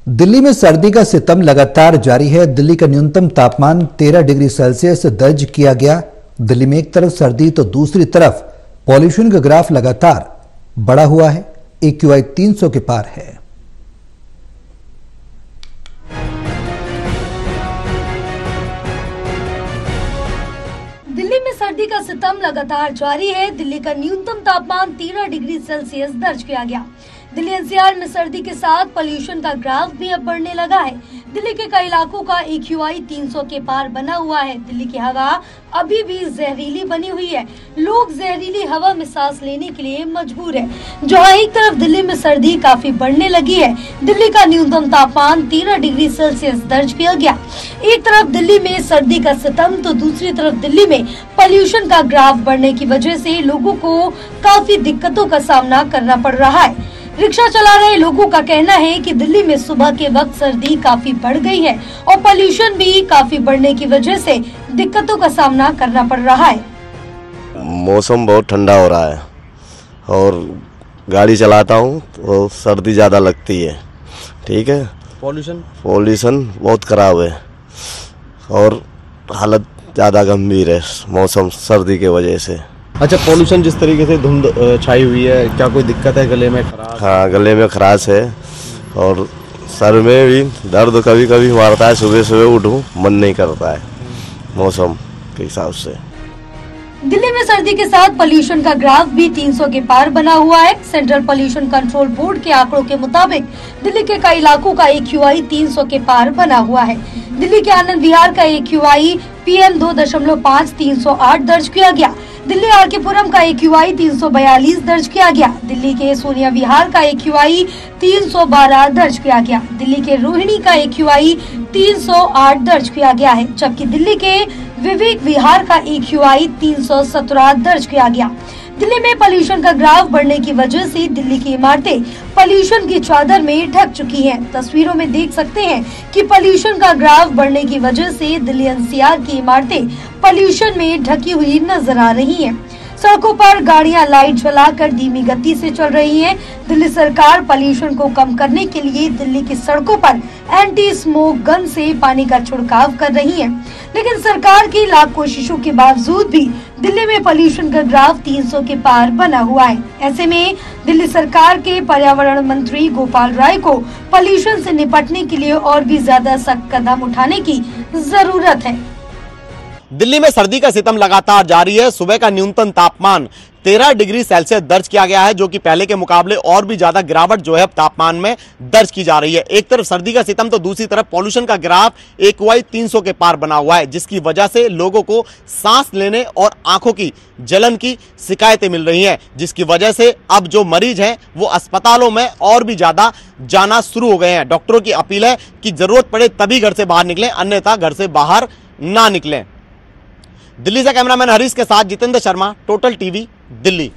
दिल्ली में सर्दी का सितम लगातार जारी है। दिल्ली का न्यूनतम तापमान 13 डिग्री सेल्सियस दर्ज किया गया। दिल्ली में एक तरफ सर्दी तो दूसरी तरफ पॉल्यूशन का ग्राफ लगातार बढ़ा हुआ है। AQI 300 के पार है। दिल्ली में सर्दी का सितम लगातार जारी है। दिल्ली का न्यूनतम तापमान 13 डिग्री सेल्सियस दर्ज किया गया। दिल्ली NCR में सर्दी के साथ पॉल्यूशन का ग्राफ भी अब बढ़ने लगा है। दिल्ली के कई इलाकों का AQI 300 के पार बना हुआ है। दिल्ली की हवा अभी भी जहरीली बनी हुई है। लोग जहरीली हवा में सांस लेने के लिए मजबूर है। जहां एक तरफ दिल्ली में सर्दी काफी बढ़ने लगी है, दिल्ली का न्यूनतम तापमान 13 डिग्री सेल्सियस दर्ज किया गया। एक तरफ दिल्ली में सर्दी का सितम तो दूसरी तरफ दिल्ली में पॉल्यूशन का ग्राफ बढ़ने की वजह से लोगों को काफी दिक्कतों का सामना करना पड़ रहा है। रिक्शा चला रहे लोगों का कहना है कि दिल्ली में सुबह के वक्त सर्दी काफी बढ़ गई है और पॉल्यूशन भी काफी बढ़ने की वजह से दिक्कतों का सामना करना पड़ रहा है। मौसम बहुत ठंडा हो रहा है और गाड़ी चलाता हूँ तो सर्दी ज़्यादा लगती है। ठीक है, पॉल्यूशन बहुत खराब है और हालत ज़्यादा गंभीर है मौसम सर्दी के वजह से। अच्छा, पॉल्यूशन जिस तरीके से धुंध छाई हुई है, क्या कोई दिक्कत है? गले में खराश? हाँ, गले में खराश है और सर में भी दर्द कभी कभी मारता है। सुबह सुबह उठूं मन नहीं करता है मौसम के हिसाब से। दिल्ली में सर्दी के साथ पॉल्यूशन का ग्राफ भी 300 के पार बना हुआ है। सेंट्रल पॉल्यूशन कंट्रोल बोर्ड के आंकड़ों के मुताबिक दिल्ली के कई इलाकों का AQI 300 के पार बना हुआ है। दिल्ली के आनंद विहार का AQI PM 2.5 308 दर्ज किया गया। दिल्ली RK पुरम का AQI 342 दर्ज किया गया। दिल्ली के सोनिया विहार का AQI 312 दर्ज किया गया। दिल्ली के रोहिणी का AQI 308 दर्ज किया गया है, जबकि दिल्ली के विवेक विहार का AQI 317 दर्ज किया गया। दिल्ली में पॉल्यूशन का ग्राफ बढ़ने की वजह से दिल्ली की इमारतें पॉल्यूशन की चादर में ढक चुकी हैं। तस्वीरों में देख सकते हैं कि पॉल्यूशन का ग्राफ बढ़ने की वजह से दिल्ली NCR की इमारतें पॉल्यूशन में ढकी हुई नजर आ रही हैं। सड़कों पर गाड़ियां लाइट जलाकर धीमी गति से चल रही हैं। दिल्ली सरकार पॉल्यूशन को कम करने के लिए दिल्ली की सड़कों पर एंटी स्मोक गन से पानी का छिड़काव कर रही है, लेकिन सरकार की लाख कोशिशों के बावजूद भी दिल्ली में पॉल्यूशन का ग्राफ 300 के पार बना हुआ है। ऐसे में दिल्ली सरकार के पर्यावरण मंत्री गोपाल राय को पॉल्यूशन से निपटने के लिए और भी ज्यादा सख्त कदम उठाने की जरूरत है। दिल्ली में सर्दी का सितम लगातार जारी है। सुबह का न्यूनतम तापमान 13 डिग्री सेल्सियस दर्ज किया गया है, जो कि पहले के मुकाबले और भी ज्यादा गिरावट जो है तापमान में दर्ज की जा रही है। एक तरफ सर्दी का सितम तो दूसरी तरफ पॉल्यूशन का ग्राफ AQI 300 के पार बना हुआ है, जिसकी वजह से लोगों को सांस लेने और आंखों की जलन की शिकायतें मिल रही हैं, जिसकी वजह से अब जो मरीज हैं वो अस्पतालों में और भी ज्यादा जाना शुरू हो गए हैं। डॉक्टरों की अपील है कि जरूरत पड़े तभी घर से बाहर निकलें, अन्यथा घर से बाहर ना निकलें। दिल्ली से कैमरामैन हरीश के साथ जितेंद्र शर्मा, टोटल टीवी, दिल्ली।